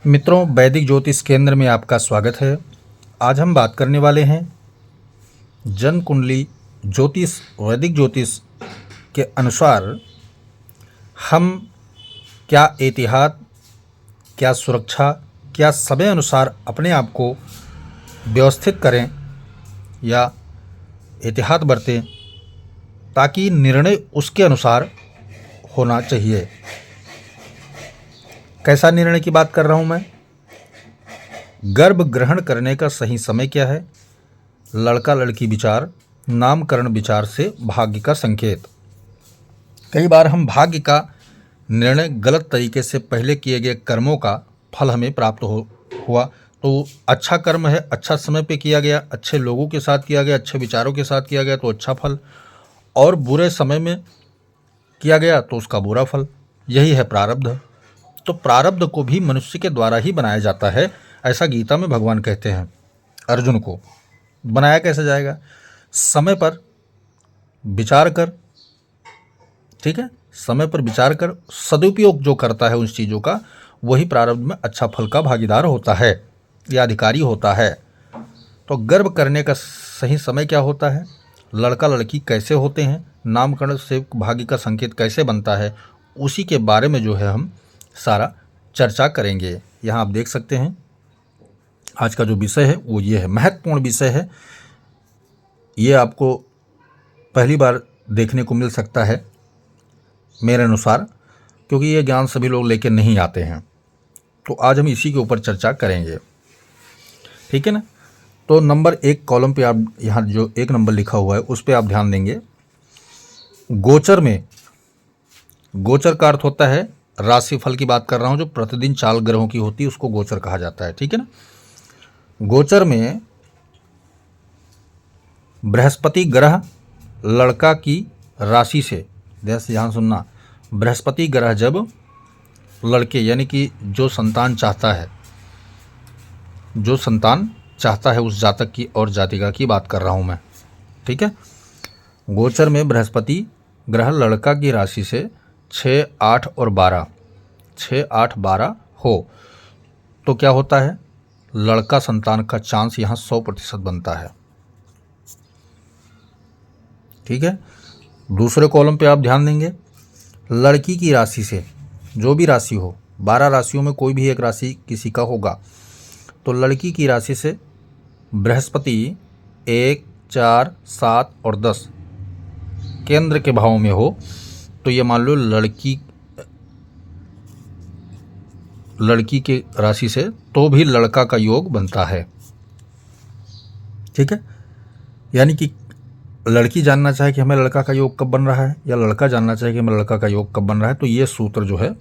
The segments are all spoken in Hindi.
मित्रों, वैदिक ज्योतिष केंद्र में आपका स्वागत है। आज हम बात करने वाले हैं जन्म कुंडली ज्योतिष, वैदिक ज्योतिष के अनुसार हम क्या एहतियात, क्या सुरक्षा, क्या समय अनुसार अपने आप को व्यवस्थित करें या एहतियात बरतें ताकि निर्णय उसके अनुसार होना चाहिए। कैसा निर्णय की बात कर रहा हूँ मैं? गर्भ ग्रहण करने का सही समय क्या है? लड़का लड़की विचार, नामकरण विचार से भाग्य का संकेत। कई बार हम भाग्य का निर्णय गलत तरीके से पहले किए गए कर्मों का फल हमें प्राप्त हुआ तो अच्छा कर्म है, अच्छा समय पे किया गया, अच्छे लोगों के साथ किया गया, अच्छे विचारों के साथ किया गया तो अच्छा फल, और बुरे समय में किया गया तो उसका बुरा फल। यही है प्रारब्ध। तो प्रारब्ध को भी मनुष्य के द्वारा ही बनाया जाता है, ऐसा गीता में भगवान कहते हैं अर्जुन को। बनाया कैसे जाएगा? समय पर विचार कर, ठीक है, समय पर विचार कर सदुपयोग जो करता है उन चीज़ों का, वही प्रारब्ध में अच्छा फल का भागीदार होता है या अधिकारी होता है। तो गर्भ करने का सही समय क्या होता है? लड़का लड़की कैसे होते हैं? नामकरण से भाग्य का संकेत कैसे बनता है? उसी के बारे में जो है हम सारा चर्चा करेंगे। यहाँ आप देख सकते हैं आज का जो विषय है वो ये है, महत्वपूर्ण विषय है। ये आपको पहली बार देखने को मिल सकता है मेरे अनुसार, क्योंकि ये ज्ञान सभी लोग लेके नहीं आते हैं। तो आज हम इसी के ऊपर चर्चा करेंगे, ठीक है ना। तो नंबर 1 कॉलम पे आप यहाँ जो 1 नंबर लिखा हुआ है उस पर आप ध्यान देंगे। गोचर में, गोचर का अर्थ होता है राशि फल की बात कर रहा हूँ, जो प्रतिदिन चाल ग्रहों की होती है उसको गोचर कहा जाता है, ठीक है ना। गोचर में बृहस्पति ग्रह लड़का की राशि से, ध्यान सुनना, बृहस्पति ग्रह जब लड़के यानी कि जो संतान चाहता है उस जातक की और जातिका की बात कर रहा हूँ मैं, ठीक है। गोचर में बृहस्पति ग्रह लड़का की राशि से 6, 8 और 12, 6, 8, 12 हो तो क्या होता है? लड़का संतान का चांस यहाँ 100% बनता है, ठीक है। दूसरे कॉलम पे आप ध्यान देंगे, लड़की की राशि से, जो भी राशि हो, 12 राशियों में कोई भी एक राशि किसी का होगा, तो लड़की की राशि से बृहस्पति 1, 4, 7 और 10 केंद्र के भाव में हो तो ये मान लो लड़की के राशि से तो भी लड़का का योग बनता है, ठीक है। यानी कि लड़की जानना चाहे कि हमें लड़का का योग कब बन रहा है या लड़का जानना चाहे कि हमें लड़का का योग कब बन रहा है, तो ये सूत्र जो है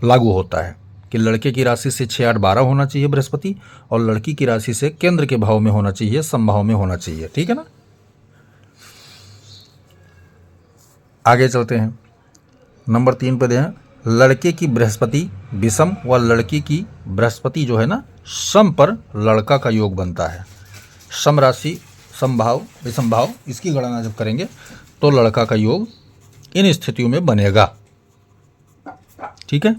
लागू होता है कि लड़के की राशि से 6, 8, 12 होना चाहिए बृहस्पति, और लड़की की राशि से केंद्र के भाव में होना चाहिए, समभाव में होना चाहिए, ठीक है ना। आगे चलते हैं, नंबर 3 पे दें, लड़के की बृहस्पति विषम व लड़की की बृहस्पति जो है ना सम पर लड़का का योग बनता है। सम राशि, समभाव, विषम भाव, इसकी गणना जब करेंगे तो लड़का का योग इन स्थितियों में बनेगा, ठीक है।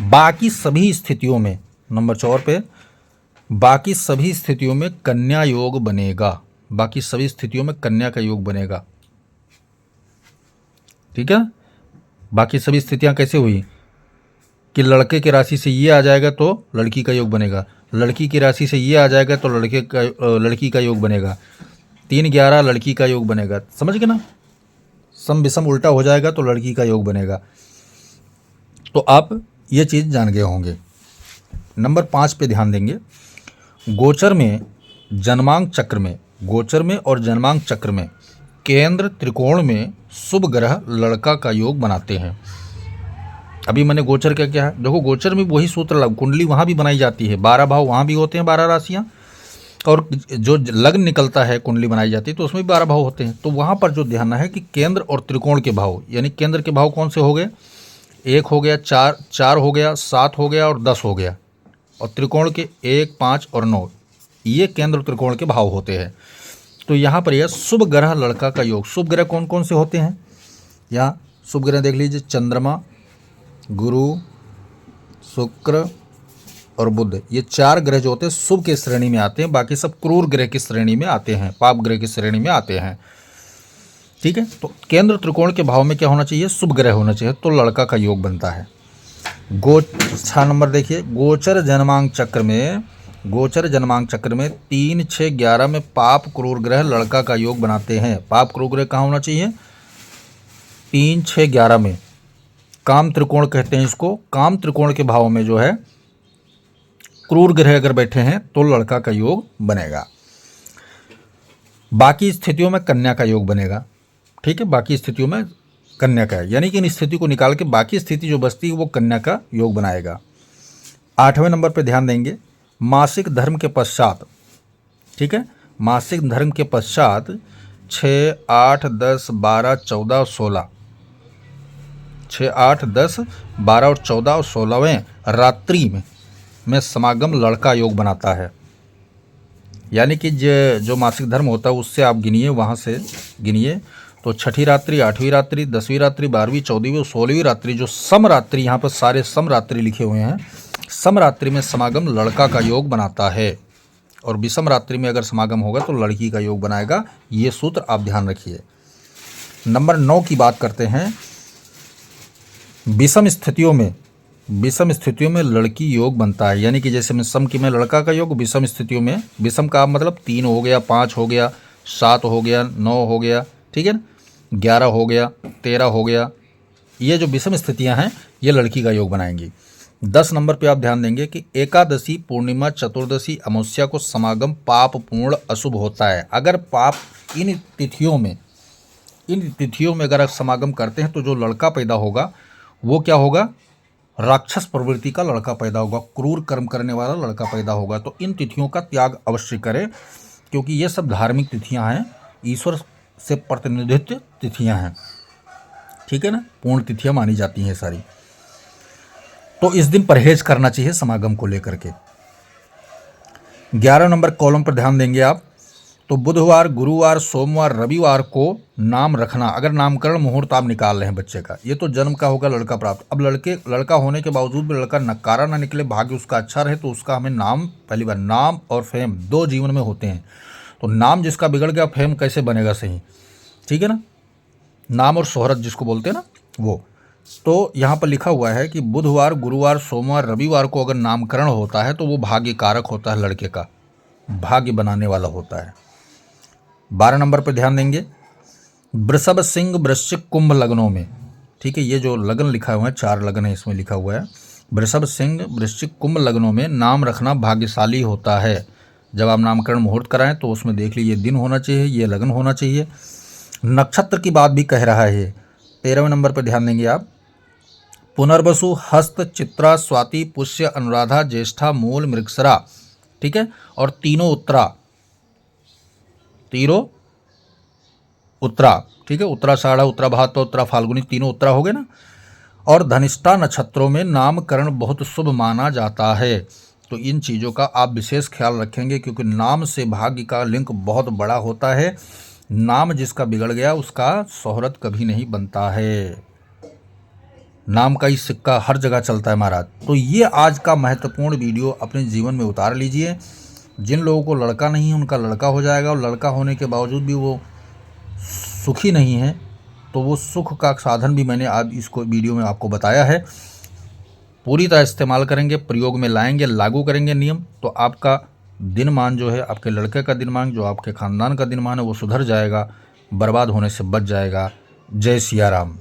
बाकी सभी स्थितियों में, नंबर 4 पे, बाकी सभी स्थितियों में कन्या योग बनेगा, बाकी सभी स्थितियों में कन्या का योग बनेगा, ठीक है। बाकी सभी स्थितियां कैसे हुई कि लड़के की राशि से ये आ जाएगा तो लड़की का योग बनेगा, लड़की की राशि से ये आ जाएगा तो लड़की का योग बनेगा, 3, 11 लड़की का योग बनेगा, समझ गए ना। सम विषम उल्टा हो जाएगा तो लड़की का योग बनेगा। तो आप ये चीज़ जान गए होंगे। नंबर 5 पे ध्यान देंगे, गोचर में जन्मांक चक्र में, गोचर में और जन्मांक चक्र में केंद्र त्रिकोण में शुभ ग्रह लड़का का योग बनाते हैं। अभी मैंने गोचर का क्या है, देखो गोचर में वही सूत्र लागू, कुंडली वहाँ भी बनाई जाती है, 12 भाव वहाँ भी होते हैं, 12 राशियाँ, और जो लग्न निकलता है कुंडली बनाई जाती है तो उसमें भी 12 भाव होते हैं। तो वहाँ पर जो ध्यान है कि केंद्र और त्रिकोण के भाव, यानी केंद्र के भाव कौन से हो गए? 1 हो गया, 4 हो गया, 7 हो गया और 10 हो गया, और त्रिकोण के 1, 5 और 9, ये केंद्र त्रिकोण के भाव होते हैं। तो यहाँ पर यह शुभ ग्रह लड़का का योग, शुभ ग्रह कौन कौन से होते हैं? यहाँ शुभ ग्रह देख लीजिए, चंद्रमा, गुरु, शुक्र, और बुध, ये 4 ग्रह जो होते हैं शुभ के श्रेणी में आते हैं, बाकी सब क्रूर ग्रह की श्रेणी में आते हैं, पाप ग्रह की श्रेणी में आते हैं। ठीक है, तो केंद्र त्रिकोण के भाव में क्या होना चाहिए? शुभ ग्रह होना चाहिए, तो लड़का का योग बनता है। 6 नंबर देखिए, गोचर जन्मांक चक्र में 3, 6, 11 में पाप क्रूर ग्रह लड़का का योग बनाते हैं। पाप क्रूर ग्रह कहाँ होना चाहिए? 3, 6, 11 में। काम त्रिकोण कहते हैं इसको। काम त्रिकोण के भाव में जो है क्रूर ग्रह अगर बैठे हैं तो लड़का का योग बनेगा। बाकी स्थितियों में कन्या का योग बनेगा। ठीक है, बाकी स्थितियों में कन्या का है, यानी कि इन स्थिति को निकाल के बाकी स्थिति जो बचती है वो कन्या का योग बनाएगा। 8वें नंबर पे ध्यान देंगे, मासिक धर्म के पश्चात। ठीक है, मासिक धर्म के पश्चात 6, 8, 10, 12, 14 और 16, 6, 8, 10, 12 और 14 और 16वें रात्रि में समागम लड़का योग बनाता है। यानी कि जो मासिक धर्म होता है उससे आप गिनिए, वहाँ से गिनिए तो 6ठी रात्रि, 8वीं रात्रि, 10वीं रात्रि, 12वीं, 14वीं और 16वीं रात्रि, जो सम रात्रि, यहाँ पर सारे सम रात्रि लिखे हुए हैं, सम रात्रि में समागम लड़का का योग बनाता है। और विषम रात्रि में अगर समागम होगा तो लड़की का योग बनाएगा। ये सूत्र आप ध्यान रखिए। नंबर 9 की बात करते हैं। विषम स्थितियों में लड़की योग बनता है, यानी कि जैसे में सम की में लड़का का योग, विषम स्थितियों में, विषम का मतलब 3 हो गया, 5 हो गया, 7 हो गया, 9 हो गया, ठीक है ना, 11 हो गया, 13 हो गया, ये जो विषम स्थितियां हैं ये लड़की का योग बनाएंगी। 10 नंबर पे आप ध्यान देंगे कि एकादशी, पूर्णिमा, चतुर्दशी, अमावस्या को समागम पाप पूर्ण अशुभ होता है। अगर पाप इन तिथियों में अगर आप समागम करते हैं तो जो लड़का पैदा होगा वो क्या होगा? राक्षस प्रवृत्ति का लड़का पैदा होगा, क्रूर कर्म करने वाला लड़का पैदा होगा। तो इन तिथियों का त्याग अवश्य करें, क्योंकि ये सब धार्मिक तिथियां हैं, ईश्वर से प्रतिनिधित्व तिथियां हैं। ठीक है ना, पूर्ण तिथियां मानी जाती हैं सारी। तो इस दिन परहेज करना चाहिए समागम को लेकर के। 11 नंबर कॉलम पर ध्यान देंगे आप, तो बुधवार, गुरुवार, सोमवार, रविवार को नाम रखना। अगर नामकरण मुहूर्त आप निकाल रहे हैं बच्चे का, ये तो जन्म का होगा लड़का प्राप्त। अब लड़का होने के बावजूद भी लड़का नकारा ना निकले, भाग्य उसका अच्छा रहे, तो उसका हमें नाम, पहली बार नाम और फेम 2 जीवन में होते हैं। तो नाम जिसका बिगड़ गया, फेम कैसे बनेगा सही? ठीक है ना, नाम और शोहरत जिसको बोलते हैं ना वो। तो यहाँ पर लिखा हुआ है कि बुधवार, गुरुवार, सोमवार, रविवार को अगर नामकरण होता है तो वो भाग्य कारक होता है, लड़के का भाग्य बनाने वाला होता है। 12 नंबर पर ध्यान देंगे, वृषभ, सिंह, वृश्चिक, कुंभ लग्नों में। ठीक है, ये जो लगन लिखा हुआ है, 4 लगन है इसमें लिखा हुआ है, वृषभ, सिंह, वृश्चिक, कुंभ लग्नों में नाम रखना भाग्यशाली होता है। जब आप नामकरण मुहूर्त कराएं तो उसमें देख लीजिए दिन होना चाहिए, ये लगन होना चाहिए। नक्षत्र की बात भी कह रहा है। 13वें नंबर पर ध्यान देंगे आप, पुनर्वसु, हस्त, चित्रा, स्वाति, पुष्य, अनुराधा, ज्येष्ठा, मूल, मृगशिरा। ठीक है, और तीनों उत्तरा। ठीक है, उत्तराषाढ़ा, उत्तरा भाद्र, उत्तरा फाल्गुनी, तीनों उत्तरा हो गए ना। और धनिष्ठा नक्षत्रों में नामकरण बहुत शुभ माना जाता है। तो इन चीज़ों का आप विशेष ख्याल रखेंगे, क्योंकि नाम से भाग्य का लिंक बहुत बड़ा होता है। नाम जिसका बिगड़ गया उसका शोहरत कभी नहीं बनता है। नाम का ही सिक्का हर जगह चलता है महाराज। तो ये आज का महत्वपूर्ण वीडियो अपने जीवन में उतार लीजिए। जिन लोगों को लड़का नहीं है उनका लड़का हो जाएगा, और लड़का होने के बावजूद भी वो सुखी नहीं है तो वो सुख का साधन भी मैंने आज इसको वीडियो में आपको बताया है। पूरी तरह इस्तेमाल करेंगे, प्रयोग में लाएंगे, लागू करेंगे नियम, तो आपका दिनमान जो है, आपके लड़के का दिनमान, जो आपके ख़ानदान का दिनमान है, वो सुधर जाएगा, बर्बाद होने से बच जाएगा। जय सिया राम।